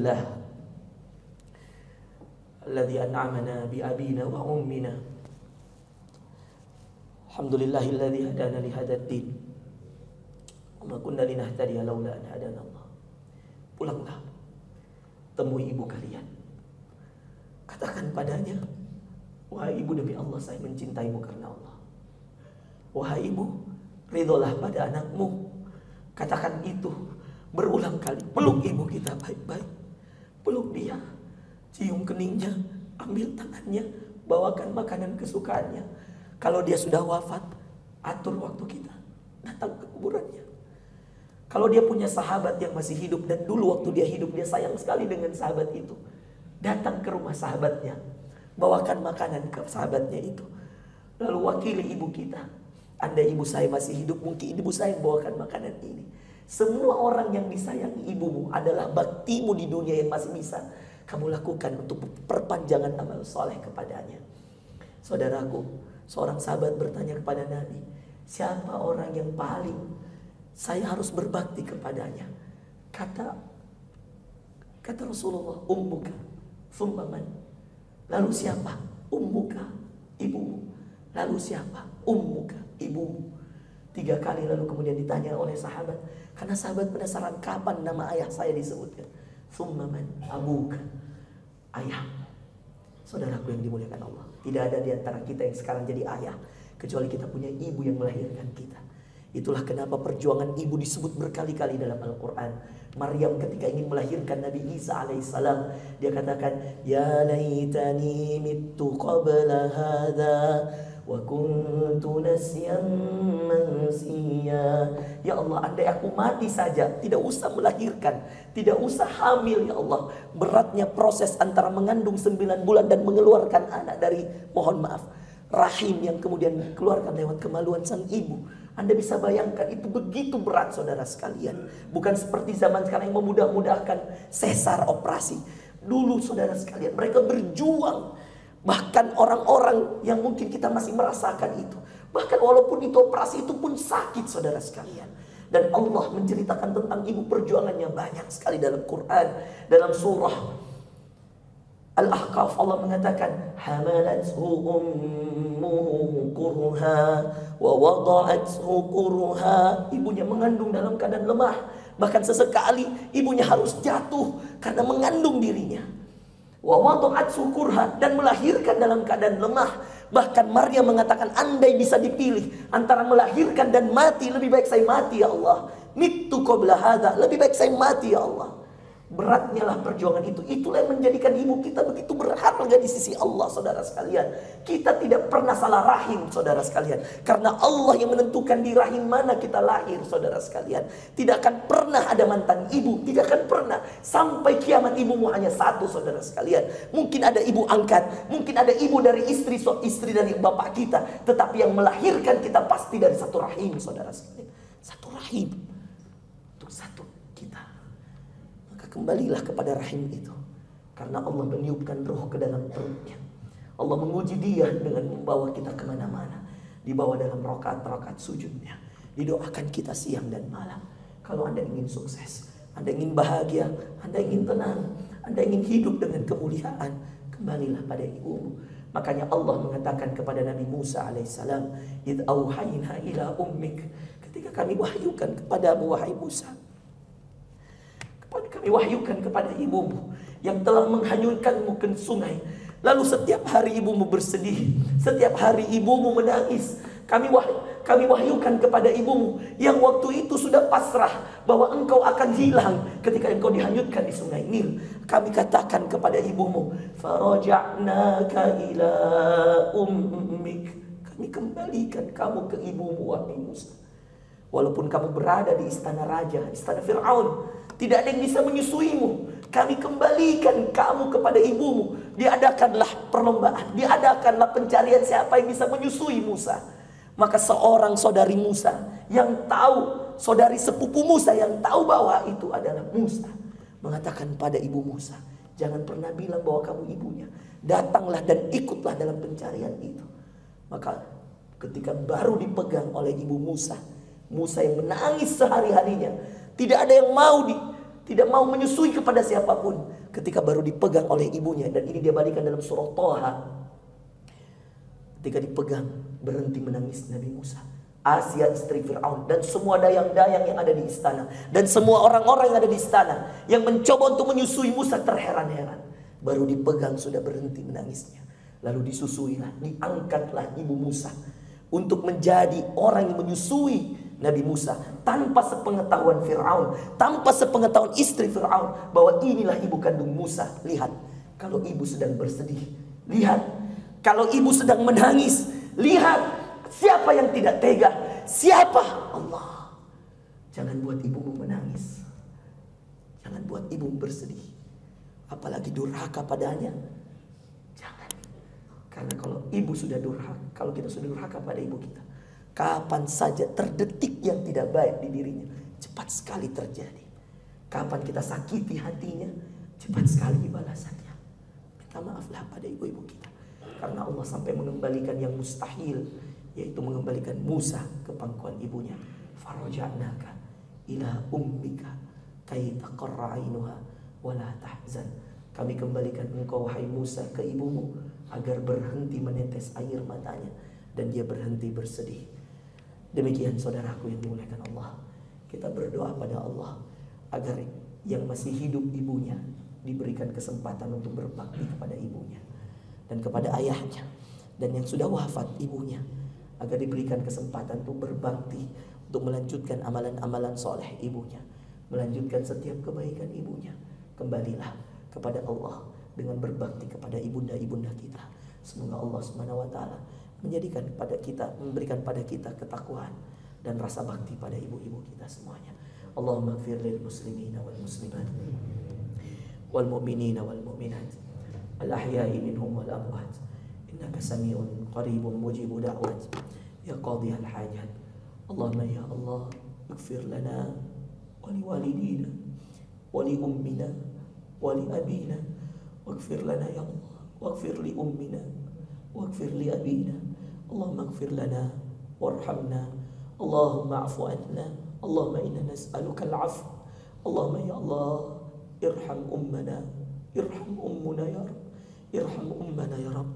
Alhamdulillah alladzi an'amana bi abina wa ummina. Alhamdulillahilladzi hadana li hadzal din. Wa ma kunna linahtadiya laula an hadana Allah. Pulanglah, temui ibu kalian. Katakan padanya, wahai ibu, demi Allah saya mencintaimu karena Allah. Wahai ibu, ridholah pada anakmu. Katakan itu berulang kali. Peluk ibu kita baik-baik. Peluk dia, cium keningnya, ambil tangannya, bawakan makanan kesukaannya. Kalau dia sudah wafat, atur waktu kita datang ke kuburannya. Kalau dia punya sahabat yang masih hidup, dan dulu waktu dia hidup dia sayang sekali dengan sahabat itu, datang ke rumah sahabatnya, bawakan makanan ke sahabatnya itu. Lalu wakili ibu kita. Andai ibu saya masih hidup, mungkin ibu saya bawakan makanan ini. Semua orang yang disayangi ibumu adalah baktimu di dunia yang masih bisa kamu lakukan untuk perpanjangan amal soleh kepadanya. Saudaraku, seorang sahabat bertanya kepada Nabi, siapa orang yang paling saya harus berbakti kepadanya? Kata Rasulullah, ummuka, thumma man. Lalu siapa? Ummuka, ibumu. Lalu siapa? Ummuka, ibumu. 3 kali lalu kemudian ditanya oleh sahabat, karena sahabat penasaran kapan nama ayah saya disebutkan. Thumma man, abuka, ayah. Saudaraku yang dimuliakan Allah, tidak ada di antara kita yang sekarang jadi ayah kecuali kita punya ibu yang melahirkan kita. Itulah kenapa perjuangan ibu disebut berkali-kali dalam Al-Quran. Maryam ketika ingin melahirkan Nabi Isa alaihissalam, dia katakan, ya laitani mittu qabla hadha wa kuntu nasyan mansiya. Ya Allah, andai aku mati saja, tidak usah melahirkan, tidak usah hamil. Ya Allah, beratnya proses antara mengandung 9 bulan dan mengeluarkan anak dari, mohon maaf, rahim yang kemudian dikeluarkan lewat kemaluan sang ibu. Anda bisa bayangkan itu begitu berat, saudara sekalian. Bukan seperti zaman sekarang yang memudah-mudahkan sesar operasi. Dulu saudara sekalian, mereka berjuang. Bahkan orang-orang yang mungkin kita masih merasakan itu, bahkan walaupun itu operasi itu pun sakit, saudara sekalian. Dan Allah menceritakan tentang ibu perjuangannya banyak sekali dalam Quran. Dalam surah Al-Ahqaf Allah mengatakan, hamalathu ummuhu kurha wa wada'athu kurha. Ibunya mengandung dalam keadaan lemah, bahkan sesekali ibunya harus jatuh karena mengandung dirinya. Wa wada'athu kurha, dan melahirkan dalam keadaan lemah. Bahkan Maryam mengatakan, andai bisa dipilih antara melahirkan dan mati, lebih baik saya mati ya Allah. Mittu qabla hadza, lebih baik saya mati ya Allah. Beratnya lah perjuangan itu. Itulah yang menjadikan ibu kita begitu berharga di sisi Allah, saudara sekalian. Kita tidak pernah salah rahim, saudara sekalian, karena Allah yang menentukan di rahim mana kita lahir, saudara sekalian. Tidak akan pernah ada mantan ibu, tidak akan pernah. Sampai kiamat ibumu hanya satu, saudara sekalian. Mungkin ada ibu angkat, mungkin ada ibu dari istri dari bapak kita, tetapi yang melahirkan kita pasti dari satu rahim, saudara sekalian. Satu rahim untuk satu kita. Kembalilah kepada rahim itu, karena Allah meniupkan roh ke dalam perutnya. Allah menguji dia dengan membawa kita kemana-mana. Dibawa dalam rakaat-rakaat sujudnya, didoakan kita siang dan malam. Kalau Anda ingin sukses, Anda ingin bahagia, Anda ingin tenang, Anda ingin hidup dengan kemuliaan, kembalilah pada ibumu. Makanya Allah mengatakan kepada Nabi Musa alaihissalam, id auhayna ila ummik, ketika kami wahyukan kepadamu wahai Musa, kami wahyukan kepada ibumu yang telah menghanyutkanmu ke sungai. Lalu setiap hari ibumu bersedih, setiap hari ibumu menangis. Kami wahyukan kepada ibumu yang waktu itu sudah pasrah bahwa engkau akan hilang ketika engkau dihanyutkan di sungai Nil. Kami katakan kepada ibumu, faraja'naka ila ummik, kami kembalikan kamu ke ibumu wahai Musa. Walaupun kamu berada di istana raja, istana Fir'aun, tidak ada yang bisa menyusuimu, kami kembalikan kamu kepada ibumu. Diadakanlah perlombaan, diadakanlah pencarian siapa yang bisa menyusui Musa. Maka seorang saudari Musa yang tahu, saudari sepupu Musa yang tahu bahwa itu adalah Musa, mengatakan pada ibu Musa, jangan pernah bilang bahwa kamu ibunya. Datanglah dan ikutlah dalam pencarian itu. Maka ketika baru dipegang oleh ibu Musa, Musa yang menangis sehari-harinya, tidak ada yang mau tidak mau menyusui kepada siapapun. Ketika baru dipegang oleh ibunya, dan ini dia balikan dalam surah Thaha. Ketika dipegang, berhenti menangis Nabi Musa. Asia istri Fir'aun dan semua dayang-dayang yang ada di istana, dan semua orang-orang yang ada di istana yang mencoba untuk menyusui Musa terheran-heran. Baru dipegang sudah berhenti menangisnya. Lalu disusuilah, diangkatlah ibu Musa untuk menjadi orang yang menyusui Nabi Musa tanpa sepengetahuan Fir'aun, tanpa sepengetahuan istri Fir'aun bahwa inilah ibu kandung Musa. Lihat, kalau ibu sedang bersedih, lihat, kalau ibu sedang menangis, lihat, siapa yang tidak tega? Siapa? Allah. Jangan buat ibumu menangis, jangan buat ibumu bersedih, apalagi durhaka padanya. Jangan. Karena kalau ibu sudah durhaka, kalau kita sudah durhaka pada ibu kita, kapan saja terdetik yang tidak baik di dirinya, cepat sekali terjadi. Kapan kita sakiti hatinya, cepat sekali balasannya. Minta maaflah pada ibu-ibu kita. Karena Allah sampai mengembalikan yang mustahil, yaitu mengembalikan Musa ke pangkuan ibunya. Faraja'naka ila ummika kay taqarra 'ainuha wa la tahzan. Kami kembalikan engkau wahai Musa ke ibumu agar berhenti menetes air matanya dan dia berhenti bersedih. Demikian saudaraku yang dimuliakan Allah, kita berdoa pada Allah agar yang masih hidup ibunya diberikan kesempatan untuk berbakti kepada ibunya dan kepada ayahnya, dan yang sudah wafat ibunya agar diberikan kesempatan untuk berbakti, untuk melanjutkan amalan-amalan soleh ibunya, melanjutkan setiap kebaikan ibunya. Kembalilah kepada Allah dengan berbakti kepada ibunda-ibunda kita. Semoga Allah Subhanahu wa taala menjadikan pada kita, memberikan pada kita ketakwaan dan rasa bakti pada ibu-ibu kita semuanya. Allahumma ighfir lil muslimina wal muslimat wal mu'minina wal mu'minat al ahya'i minhum wal amwat innaka sami'un qaribun mujibu da'wat ya qadhiyal hajat. Allahumma ya Allah ighfir lana wa li walidina wa li ummina wa li abina waghfir lana ya Allah waghfir li ummina waghfir li abina. Allahumma ighfir lana warhamna. Allahumma afu anna. Allahumma inna nas'aluka al-'afw. Allahumma ya Allah irham ummana, irham ummuna ya Rabb, irham ummana ya Rabb.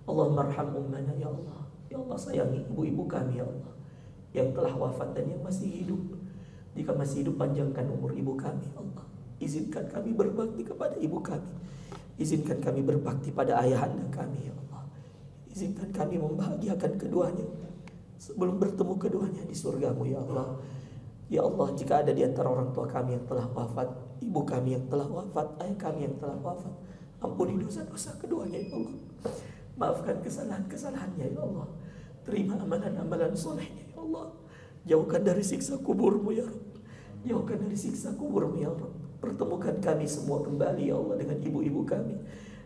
Allahumma arham ummana ya Allah. Ya Allah, sayangi ibu-ibu kami ya Allah yang telah wafat dan yang masih hidup. Jika masih hidup, panjangkan umur ibu kami ya Allah. Izinkan kami berbakti kepada ibu kami. Izinkan kami berbakti pada ayahanda kami ya Allah. Izinkan kami membahagiakan keduanya sebelum bertemu keduanya di surgamu ya Allah. Ya Allah, jika ada di antara orang tua kami yang telah wafat, ibu kami yang telah wafat, ayah kami yang telah wafat, ampuni dosa-dosa keduanya ya Allah. Maafkan kesalahan-kesalahannya ya Allah. Terima amalan-amalan solehnya ya Allah. Jauhkan dari siksa kuburmu ya Rabb. Jauhkan dari siksa kuburmu ya Rabb. Pertemukan kami semua kembali ya Allah dengan ibu-ibu kami,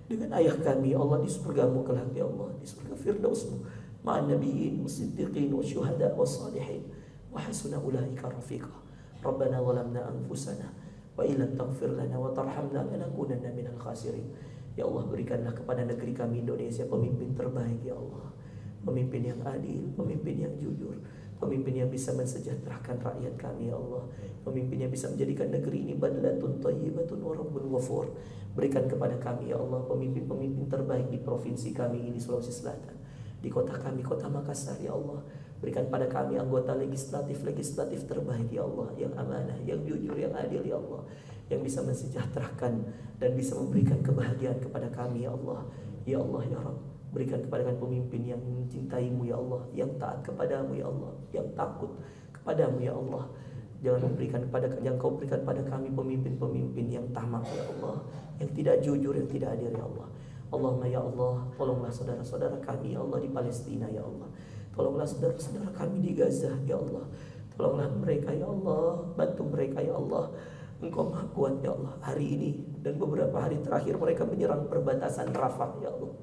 dengan ayah kami ya Allah di surgamu kelak ya Allah, di surga firdausmu ma'an nabiyyin wasiddiqin wasyuhada wassalihin wa hasuna ulaika rafiqa. Rabbana zalamna anfusana wa illam taghfir lana wa tarhamna lanakunanna minal khasirin. Ya Allah, berikanlah kepada negeri kami Indonesia pemimpin terbaik ya Allah. Pemimpin yang adil, pemimpin yang jujur, pemimpin yang bisa mensejahterakan rakyat kami ya Allah. Pemimpin yang bisa menjadikan negeri ini badlatun thayyibatun wa rabbun ghafur. Berikan kepada kami ya Allah pemimpin-pemimpin terbaik di provinsi kami ini Sulawesi Selatan, di kota kami, kota Makassar ya Allah. Berikan pada kami anggota legislatif terbaik ya Allah, yang amanah, yang jujur, yang adil ya Allah, yang bisa mensejahterakan dan bisa memberikan kebahagiaan kepada kami ya Allah. Ya Allah ya Rabb, berikan kepada kami pemimpin yang mencintaimu ya Allah, yang taat kepadamu ya Allah, yang takut kepadamu ya Allah. Jangan memberikan kepada, yang kau berikan pada kami pemimpin-pemimpin yang tamak ya Allah, yang tidak jujur, yang tidak adil ya Allah. Allahumma ya Allah, tolonglah saudara-saudara kami ya Allah di Palestina ya Allah. Tolonglah saudara-saudara kami di Gaza ya Allah. Tolonglah mereka ya Allah, bantu mereka ya Allah. Engkau Maha Kuat ya Allah. Hari ini dan beberapa hari terakhir mereka menyerang perbatasan Rafah ya Allah.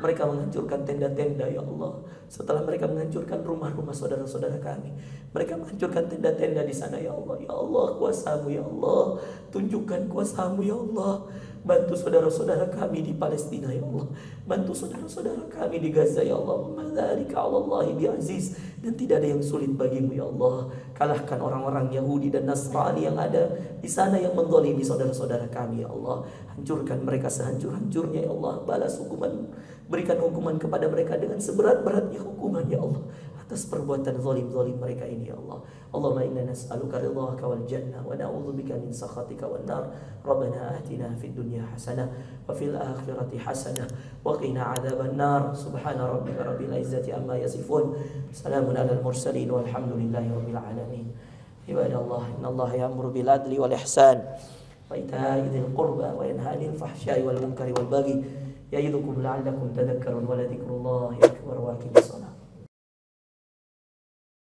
Mereka menghancurkan tenda-tenda ya Allah. Setelah mereka menghancurkan rumah-rumah saudara-saudara kami, mereka menghancurkan tenda-tenda di sana ya Allah. Ya Allah, kuasamu ya Allah, tunjukkan kuasamu ya Allah. Bantu saudara-saudara kami di Palestina ya Allah. Bantu saudara-saudara kami di Gaza ya Allah. Madzalika 'alallahi bi'aziz. Dan tidak ada yang sulit bagimu ya Allah. Kalahkan orang-orang Yahudi dan Nasrani yang ada di sana yang menzalimi saudara-saudara kami ya Allah. Hancurkan mereka sehancur-hancurnya ya Allah. Balas hukuman, berikan hukuman kepada mereka dengan seberat-beratnya hukuman ya Allah, atas perbuatan zalim-zalim mereka ini ya Allah. Allahumma inna nas'aluka ridhaka wal jannah wa na'udzubika min sakhatika wan nar. Rabbana atina fid dunya hasanah wa fil akhirati hasanah wa qina adzaban nar. Subhana rabbika rabbil izzati amma yasifun. Salamun alal mursalin walhamdulillahi rabbil alamin. Ibadallah, innallaha ya'muru bil adli wal ihsan wa ita'i dzil qurba wa yanha 'anil fahsya'i wal munkari wal baghi. Ya'idukum la'allakum tadhakkarun wa la dzikrullahi akbar wa aqimus